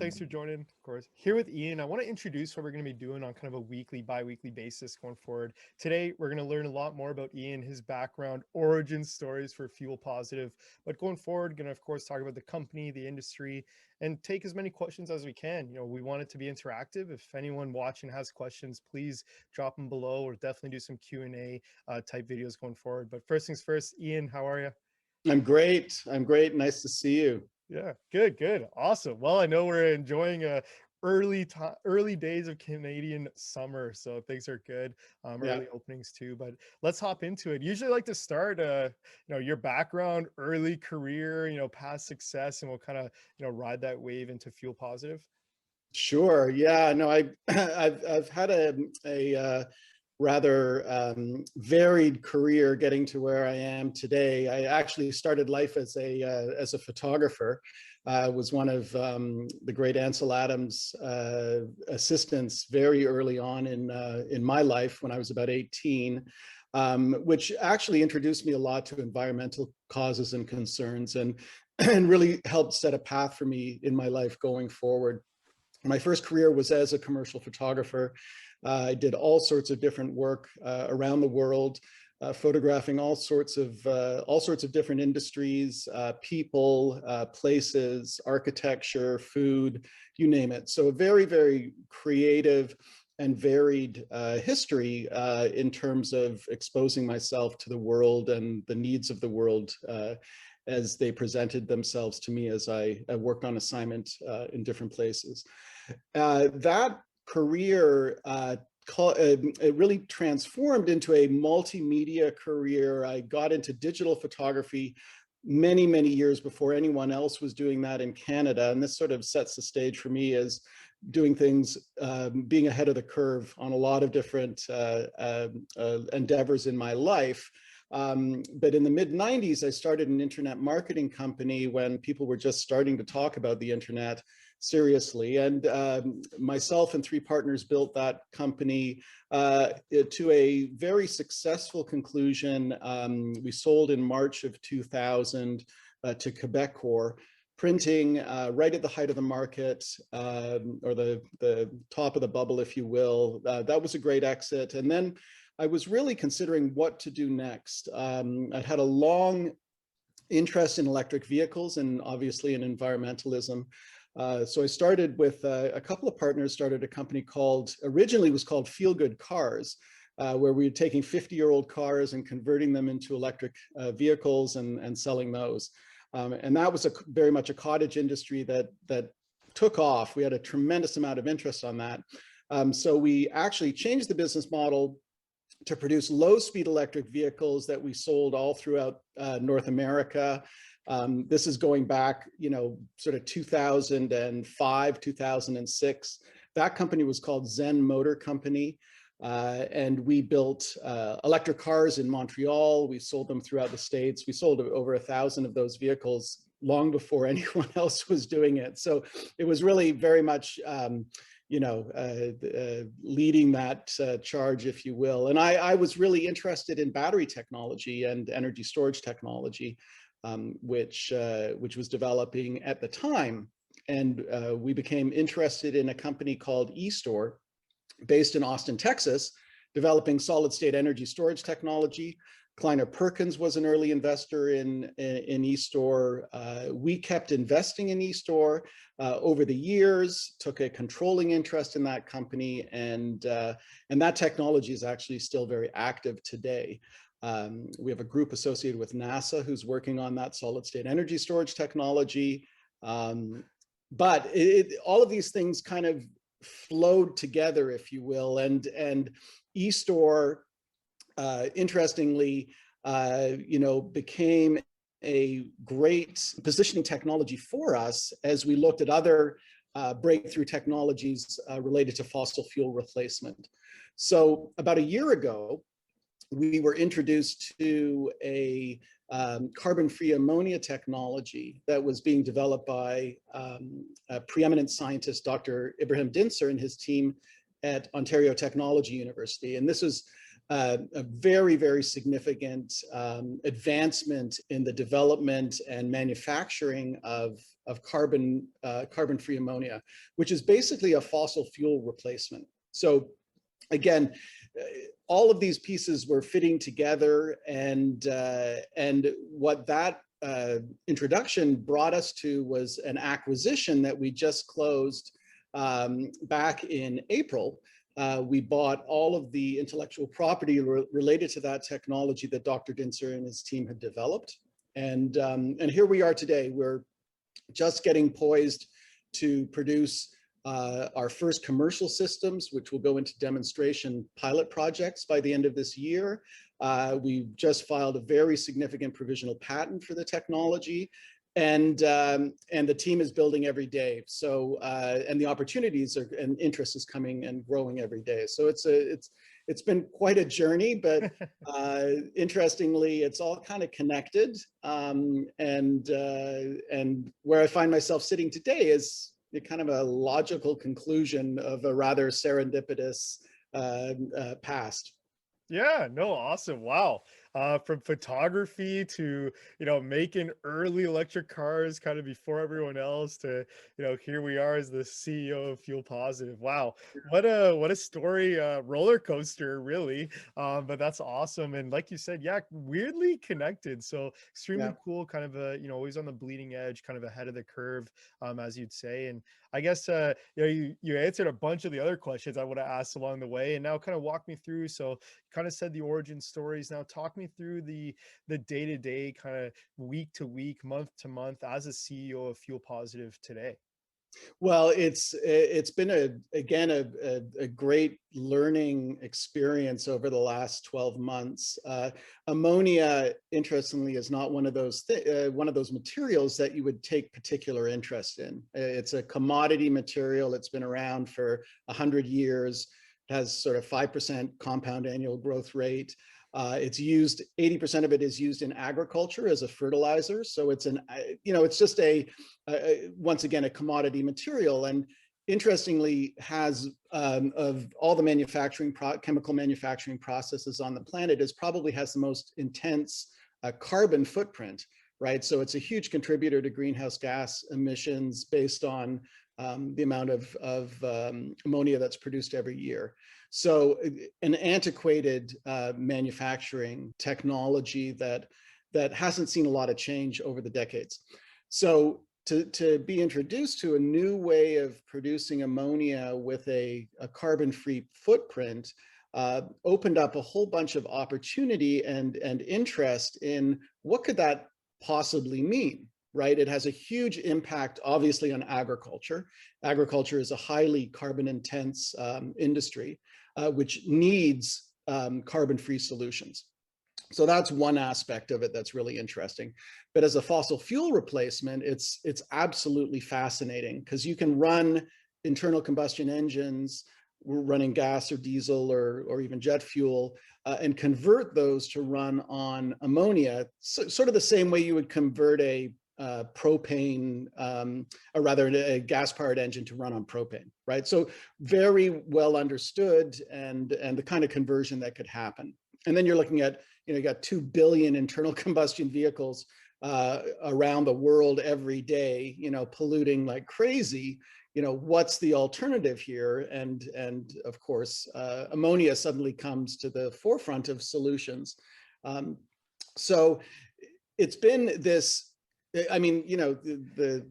thanks for joining, of course. Here with Ian, I want to introduce what we're going to be doing on kind of a weekly, bi-weekly basis going forward. Today, we're going to learn a lot more about Ian, his background, origin stories for Fuel Positive. But going forward, going to, of course, talk about the company, the industry, and take as many questions as we can. We want it to be interactive. If anyone watching has questions, please drop them below, or definitely do some Q&A type videos going forward. But first things first, Ian, how are you? I'm great. I'm great. Nice to see you. Yeah, good, awesome. Well, I know we're enjoying early days of Canadian summer, so things are good. Yeah, Early openings too, but let's hop into it. Usually like to start your background, early career, past success, and we'll kind of ride that wave into Fuel Positive. sure. Yeah, no, I've had a rather varied career getting to where I am today. I actually started life as a photographer. Was one of the great Ansel Adams assistants very early on in my life when I was about 18, which actually introduced me a lot to environmental causes and concerns, and really helped set a path for me in my life going forward. My first career was as a commercial photographer. I did all sorts of different work around the world, photographing all sorts of different industries, people, places, architecture, food, you name it. So a very, very creative and varied history in terms of exposing myself to the world and the needs of the world as they presented themselves to me as I worked on assignment in different places. That career it really transformed into a multimedia career. I got into digital photography many, many years before anyone else was doing that in Canada. And this sort of sets the stage for me as doing things, being ahead of the curve on a lot of different endeavors in my life. But in the mid-90s, I started an internet marketing company when people were just starting to talk about the internet seriously. And myself and three partners built that company to a very successful conclusion. We sold in March of 2000 to Quebecor, printing right at the height of the market, or the top of the bubble, if you will. That was a great exit. And then I was really considering what to do next. I'd had a long interest in electric vehicles and obviously in environmentalism. So I started with a couple of partners, started a company originally was called Feel Good Cars, where we were taking 50-year-old cars and converting them into electric vehicles and selling those. And that was very much a cottage industry that took off. We had a tremendous amount of interest on that. So we actually changed the business model to produce low-speed electric vehicles that we sold all throughout North America. This is going back, sort of 2005, 2006. That company was called Zen Motor Company. And we built electric cars in Montreal. We sold them throughout the States. We sold over 1,000 of those vehicles long before anyone else was doing it. So it was really very much, leading that charge, if you will. And I was really interested in battery technology and energy storage technology, which was developing at the time. And we became interested in a company called eStore, based in Austin, Texas, developing solid state energy storage technology. Kleiner Perkins was an early investor in eStore. We kept investing in eStore over the years, took a controlling interest in that company, and that technology is actually still very active today. We have a group associated with NASA who's working on that solid state energy storage technology. But all of these things kind of flowed together, if you will, and eStore, interestingly, became a great positioning technology for us as we looked at other breakthrough technologies related to fossil fuel replacement. So about a year ago, we were introduced to a carbon-free ammonia technology that was being developed by a preeminent scientist, Dr. Ibrahim Dinser, and his team at Ontario Technology University. And this was a very, very significant advancement in the development and manufacturing of carbon-free ammonia, which is basically a fossil fuel replacement. So again, all of these pieces were fitting together, and what that introduction brought us to was an acquisition that we just closed back in April. We bought all of the intellectual property related to that technology that Dr. Dinser and his team had developed, and here we are today. We're just getting poised to produce our first commercial systems, which will go into demonstration pilot projects by the end of this year. We just filed a very significant provisional patent for the technology, and the team is building every day. So and the opportunities and interest is coming and growing every day. So it's been quite a journey, but interestingly, it's all kind of connected. And where I find myself sitting today is kind of a logical conclusion of a rather serendipitous past. Yeah, no, awesome. Wow. From photography to, making early electric cars kind of before everyone else to, here we are as the CEO of Fuel Positive. Wow. What a story, roller coaster, really. But that's awesome. And like you said, yeah, weirdly connected. So Yeah. extremely cool, kind of always on the bleeding edge, kind of ahead of the curve, as you'd say. And I guess you answered a bunch of the other questions I would have asked along the way, and now kind of walk me through. So kind of said the origin stories. Now talk me through the day-to-day, kind of week to week, month to month as a CEO of Fuel Positive today. Well, it's been again a great learning experience over the last 12 months. Ammonia, interestingly, is not one of those materials that you would take particular interest in. It's a commodity material. It's been around for 100 years. It has sort of 5% compound annual growth rate. It's used, 80% of it is used in agriculture as a fertilizer. So it's it's just once again, a commodity material. And interestingly, has of all the chemical manufacturing processes on the planet, probably has the most intense carbon footprint, right? So it's a huge contributor to greenhouse gas emissions based on the amount of ammonia that's produced every year. So an antiquated manufacturing technology that hasn't seen a lot of change over the decades. So to be introduced to a new way of producing ammonia with a carbon-free footprint opened up a whole bunch of opportunity and interest in what could that possibly mean, right? It has a huge impact, obviously, on agriculture. Agriculture is a highly carbon-intense industry, which needs carbon-free solutions. So that's one aspect of it that's really interesting. But as a fossil fuel replacement, it's absolutely fascinating because you can run internal combustion engines, running gas or diesel or even jet fuel, and convert those to run on ammonia, sort of the same way you would convert a propane, or rather a gas-powered engine to run on propane, right? So very well understood, and the kind of conversion that could happen. And then you're looking at, you got 2 billion internal combustion vehicles around the world every day, polluting like crazy. What's the alternative here? And of course, ammonia suddenly comes to the forefront of solutions. So it's been this, I mean, the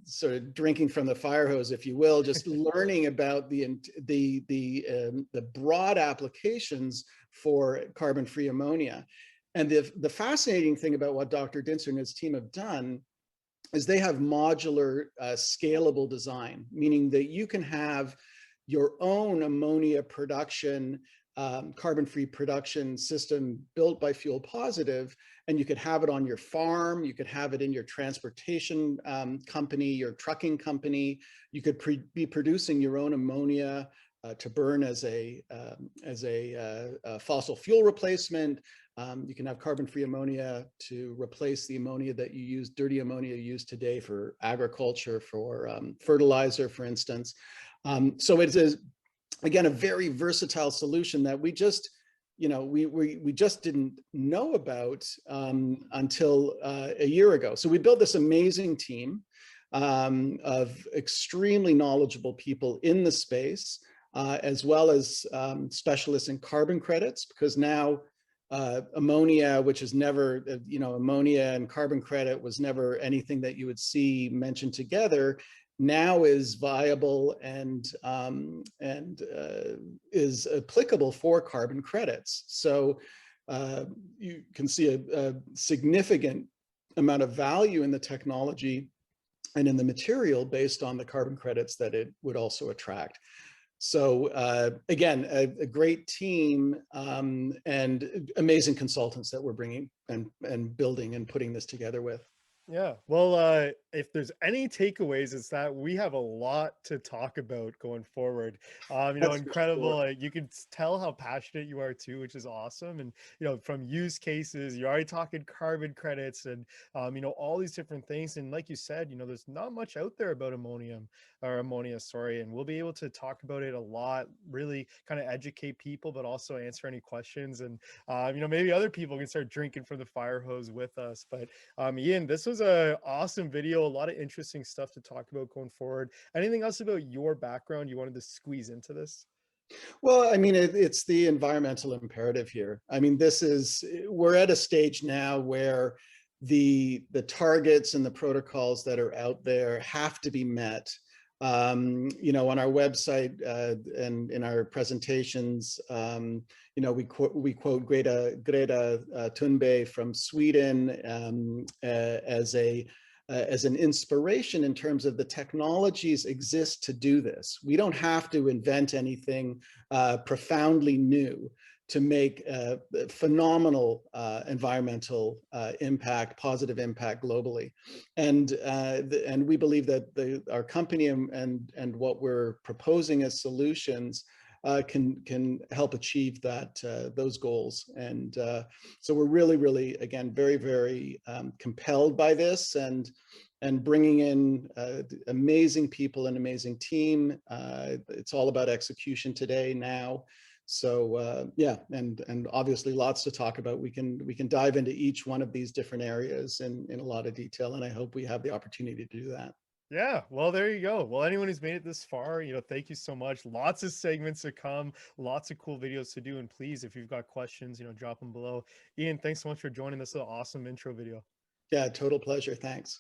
sort of drinking from the fire hose, if you will, just learning about the broad applications for carbon-free ammonia. And the fascinating thing about what Dr. Dinser and his team have done is they have modular, scalable design, meaning that you can have your own ammonia production, carbon-free production system built by Fuel Positive, and you could have it on your farm, you could have it in your transportation company, your trucking company. You could be producing your own ammonia to burn as a fossil fuel replacement. You can have carbon-free ammonia to replace the ammonia that you use, dirty ammonia used today for agriculture, for fertilizer, for instance. So it is, again, a very versatile solution that we just we just didn't know about until a year ago. So we built this amazing team of extremely knowledgeable people in the space, as well as specialists in carbon credits, because now ammonia, which is never, ammonia and carbon credit was never anything that you would see mentioned together, now is viable and is applicable for carbon credits. So you can see a significant amount of value in the technology and in the material based on the carbon credits that it would also attract. So again, a great team and amazing consultants that we're bringing and building and putting this together with. Yeah. Well, if there's any takeaways, it's that we have a lot to talk about going forward. That's for Incredible. sure. You can tell how passionate you are too, which is awesome. And, from use cases, you're already talking carbon credits and, all these different things. And like you said, there's not much out there about ammonium or ammonia, sorry. And we'll be able to talk about it a lot, really kind of educate people, but also answer any questions. And, maybe other people can start drinking from the fire hose with us. But Ian, this was a awesome video. A lot of interesting stuff to talk about going forward. Anything else about your background you wanted to squeeze into this? Well, I mean, it's the environmental imperative here. I mean, we're at a stage now where the targets and the protocols that are out there have to be met. On our website and in our presentations, we quote Greta Thunberg from Sweden as an inspiration in terms of the technologies exist to do this. We don't have to invent anything profoundly new to make phenomenal environmental impact, positive impact globally. And we believe that our company and what we're proposing as solutions can help achieve those goals. And so we're really, again, very, very compelled by this and bringing in amazing people, an amazing team. It's all about execution today now. So yeah, and obviously lots to talk about. We can dive into each one of these different areas in a lot of detail, and I hope we have the opportunity to do that. Yeah, well, there you go. Well, anyone who's made it this far, thank you so much. Lots of segments to come, lots of cool videos to do. And please, if you've got questions, drop them below. Ian, thanks so much for joining this awesome intro video. Yeah, total pleasure. Thanks.